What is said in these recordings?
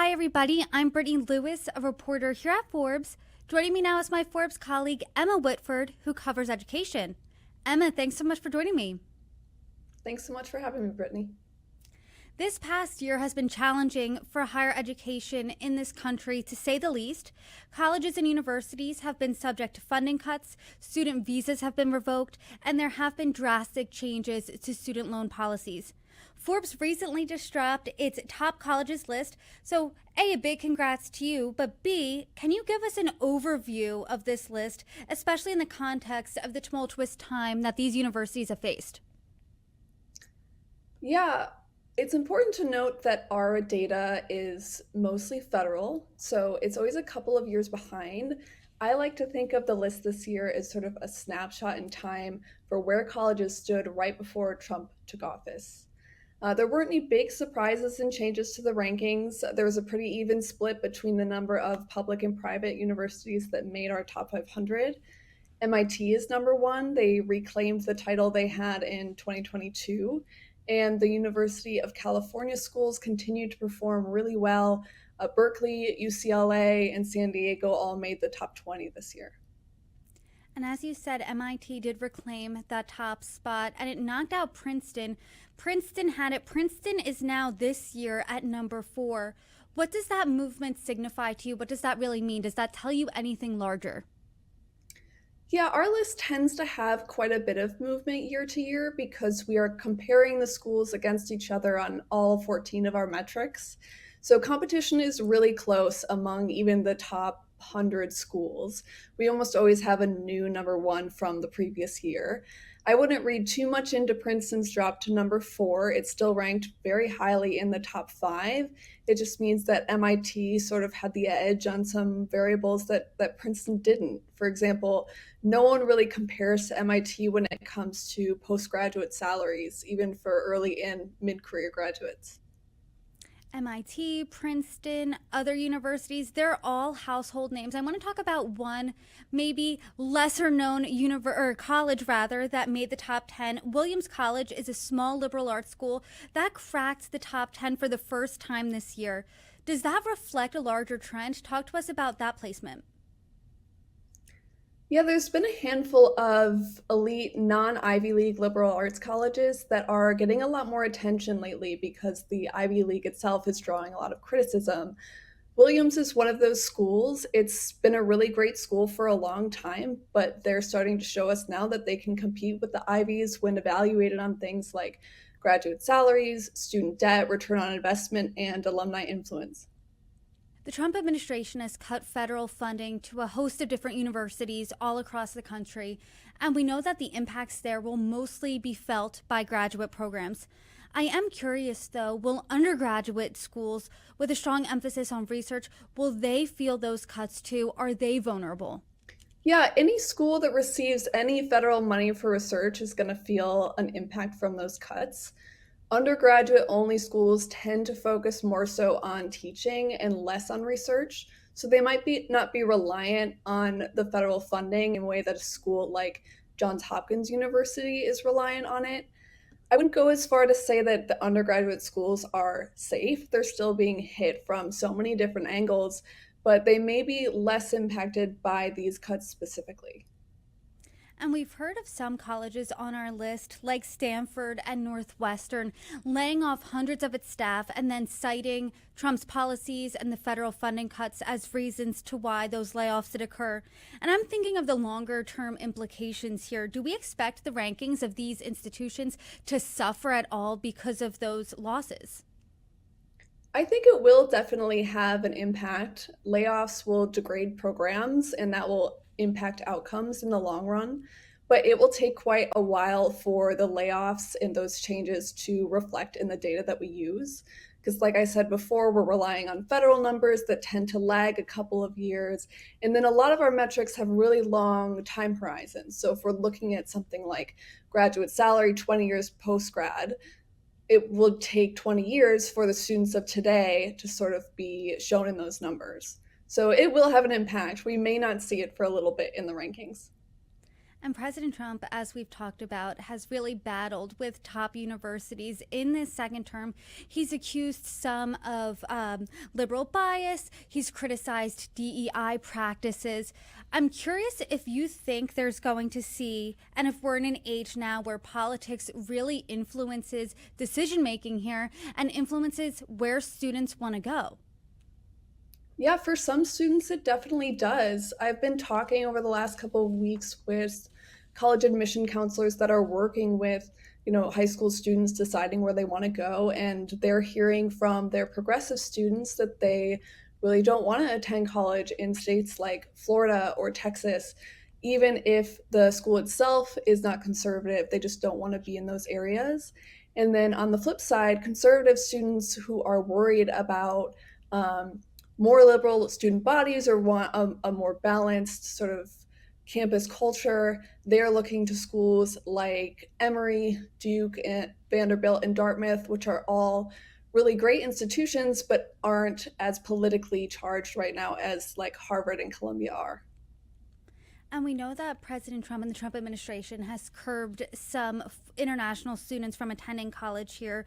Hi, everybody. I'm Brittany Lewis, a reporter here at Forbes. Joining me now is my Forbes colleague, Emma Whitford, who covers education. Emma, thanks so much for joining me. Thanks so much for having me, Brittany. This past year has been challenging for higher education in this country, to say the least. Colleges and universities have been subject to funding cuts, student visas have been revoked, and there have been drastic changes to student loan policies. Forbes recently just dropped its top colleges list, so A, a big congrats to you, but B, can you give us an overview of this list, especially in the context of the tumultuous time that these universities have faced? Yeah, it's important to note that our data is mostly federal, so it's always a couple of years behind. I like to think of the list this year as sort of a snapshot in time for where colleges stood right before Trump took office. There weren't any big surprises and changes to the rankings. There was a pretty even split between the number of public and private universities that made our top 500. MIT is number one. They reclaimed the title they had in 2022. And the University of California schools continue to perform really well. Berkeley, UCLA, and San Diego all made the top 20 this year. And as you said, MIT did reclaim that top spot and it knocked out Princeton. Princeton had it. Princeton is now this year at number 4. What does that movement signify to you? What does that really mean? Does that tell you anything larger? Yeah, our list tends to have quite a bit of movement year to year because we are comparing the schools against each other on all 14 of our metrics. So competition is really close among even the top 100 schools. We almost always have a new number one from the previous year. I wouldn't read too much into Princeton's drop to number 4. It's still ranked very highly in the top 5. It just means that MIT sort of had the edge on some variables that Princeton didn't. For example, no one really compares to MIT when it comes to postgraduate salaries, even for early and mid career graduates. MIT, Princeton, other universities, they're all household names. I want to talk about one maybe lesser known college rather that made the top 10. Williams College is a small liberal arts school that cracked the top 10 for the first time this year. Does that reflect a larger trend? Talk to us about that placement. Yeah, there's been a handful of elite non Ivy League liberal arts colleges that are getting a lot more attention lately because the Ivy League itself is drawing a lot of criticism. Williams is one of those schools. It's been a really great school for a long time, but they're starting to show us now that they can compete with the Ivies when evaluated on things like graduate salaries, student debt, return on investment, and alumni influence. The Trump administration has cut federal funding to a host of different universities all across the country, and we know that the impacts there will mostly be felt by graduate programs. I am curious though, will undergraduate schools with a strong emphasis on research, will they feel those cuts too? Are they vulnerable? Yeah, any school that receives any federal money for research is going to feel an impact from those cuts. Undergraduate only schools tend to focus more so on teaching and less on research. So they might be not be reliant on the federal funding in a way that a school like Johns Hopkins University is reliant on it. I wouldn't go as far to say that the undergraduate schools are safe. They're still being hit from so many different angles, but they may be less impacted by these cuts specifically. And we've heard of some colleges on our list, like Stanford and Northwestern, laying off hundreds of its staff and then citing Trump's policies and the federal funding cuts as reasons to why those layoffs did occur. And I'm thinking of the longer term implications here. Do we expect the rankings of these institutions to suffer at all because of those losses? I think it will definitely have an impact. Layoffs will degrade programs and that will impact outcomes in the long run. But it will take quite a while for the layoffs and those changes to reflect in the data that we use. Because, like I said before, we're relying on federal numbers that tend to lag a couple of years. And then a lot of our metrics have really long time horizons. So, if we're looking at something like graduate salary 20 years post grad, it will take 20 years for the students of today to sort of be shown in those numbers. So it will have an impact. We may not see it for a little bit in the rankings. And President Trump, as we've talked about, has really battled with top universities in this second term. He's accused some of liberal bias. He's criticized DEI practices. I'm curious if you think there's going to see, and if we're in an age now where politics really influences decision making here and influences where students want to go. Yeah, for some students, it definitely does. I've been talking over the last couple of weeks with college admission counselors that are working with, high school students deciding where they want to go, and they're hearing from their progressive students that they really don't want to attend college in states like Florida or Texas. Even if the school itself is not conservative, they just don't want to be in those areas. And then on the flip side, conservative students who are worried about um, more liberal student bodies or want a more balanced sort of campus culture, they're looking to schools like Emory, Duke, and Vanderbilt, and Dartmouth, which are all really great institutions, but aren't as politically charged right now as like Harvard and Columbia are. And we know that President Trump and the Trump administration has curbed some international students from attending college here.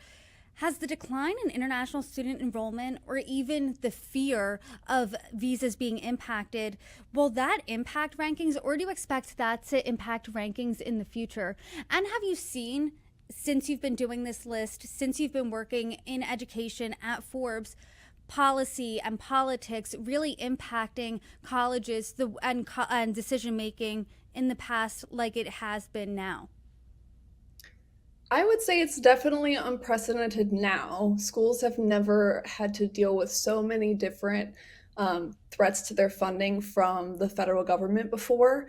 Has the decline in international student enrollment or even the fear of visas being impacted, will that impact rankings, or do you expect that to impact rankings in the future? And have you seen, since you've been doing this list, since you've been working in education at Forbes, policy and politics really impacting colleges and decision making in the past like it has been now? I would say it's definitely unprecedented now. Schools have never had to deal with so many different threats to their funding from the federal government before.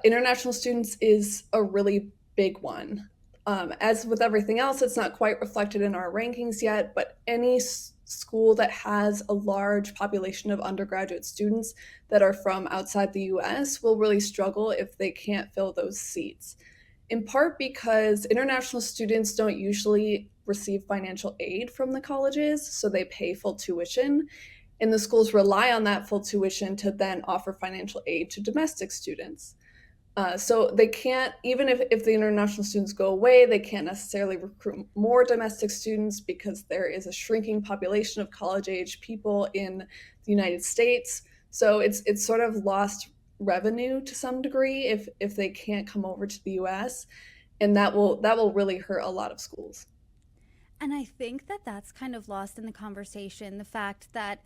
International students is a really big one. As with everything else, it's not quite reflected in our rankings yet, but any school that has a large population of undergraduate students that are from outside the US will really struggle if they can't fill those seats, in part because international students don't usually receive financial aid from the colleges, so they pay full tuition. And the schools rely on that full tuition to then offer financial aid to domestic students. So they can't, even if the international students go away, they can't necessarily recruit more domestic students because there is a shrinking population of college age people in the United States. So it's sort of lost revenue to some degree if they can't come over to the US, and that will really hurt a lot of schools. And I think that that's kind of lost in the conversation. The fact that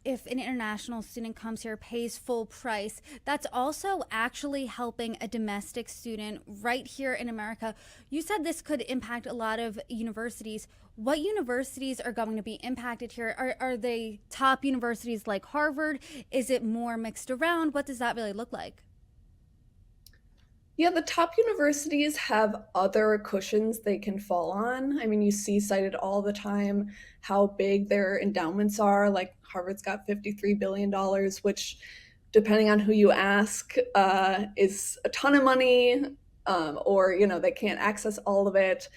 if an international student comes here, pays full price, that's also actually helping a domestic student right here in America. You said this could impact a lot of universities. What universities are going to be impacted here? Are they top universities like Harvard? Is it more mixed around? What does that really look like? Yeah, the top universities have other cushions they can fall on. I mean, you see cited all the time how big their endowments are. Like Harvard's got $53 billion, which, depending on who you ask, is a ton of money, or, they can't access all of it,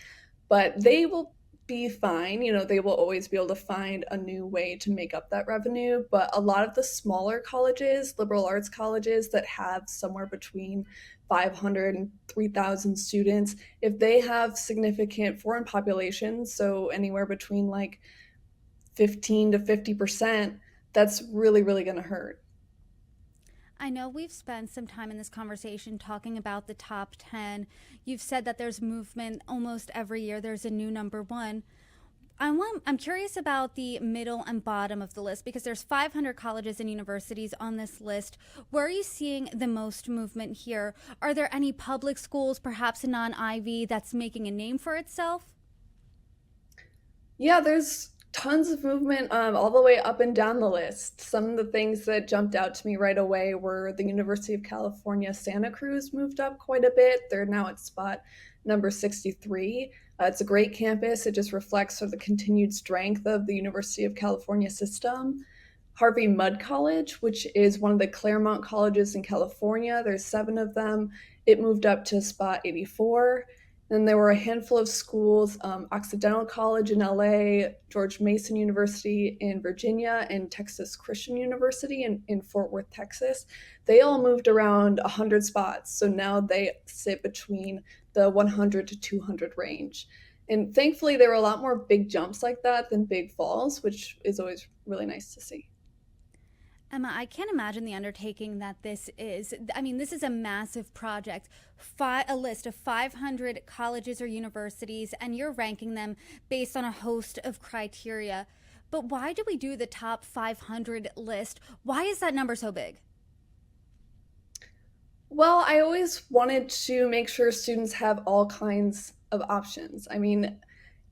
but they will be fine. They will always be able to find a new way to make up that revenue. But a lot of the smaller colleges, liberal arts colleges that have somewhere between 500 and 3,000 students, if they have significant foreign populations, so anywhere between like 15 to 50%, that's really, really going to hurt. I know we've spent some time in this conversation talking about the top 10. You've said that there's movement almost every year, there's a new number one. I'm curious about the middle and bottom of the list because there's 500 colleges and universities on this list. Where are you seeing the most movement here? Are there any public schools, perhaps a non-Ivy, that's making a name for itself? Yeah, there's tons of movement all the way up and down the list. Some of the things that jumped out to me right away were the University of California, Santa Cruz moved up quite a bit. They're now at spot number 63. It's a great campus. It just reflects sort of the continued strength of the University of California system. Harvey Mudd College, which is one of the Claremont colleges in California, there's 7 of them. It moved up to spot 84. And there were a handful of schools, Occidental College in LA, George Mason University in Virginia, and Texas Christian University in Fort Worth, Texas. They all moved around 100 spots. So now they sit between the 100 to 200 range. And thankfully, there were a lot more big jumps like that than big falls, which is always really nice to see. Emma, I can't imagine the undertaking that this is. I mean, this is a massive project. A list of 500 colleges or universities, and you're ranking them based on a host of criteria. But why do we do the top 500 list? Why is that number so big? Well, I always wanted to make sure students have all kinds of options. I mean,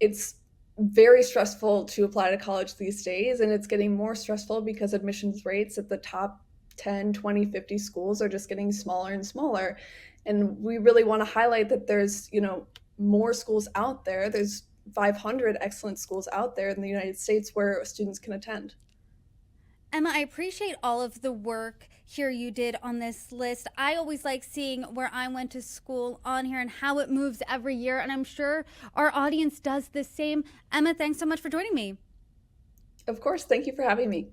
it's very stressful to apply to college these days, and it's getting more stressful because admissions rates at the top 10, 20, 50 schools are just getting smaller and smaller. And we really want to highlight that there's, more schools out there. There's 500 excellent schools out there in the United States where students can attend. Emma, I appreciate all of the work here you did on this list. I always like seeing where I went to school on here and how it moves every year, and I'm sure our audience does the same. Emma, thanks so much for joining me. Of course, thank you for having me.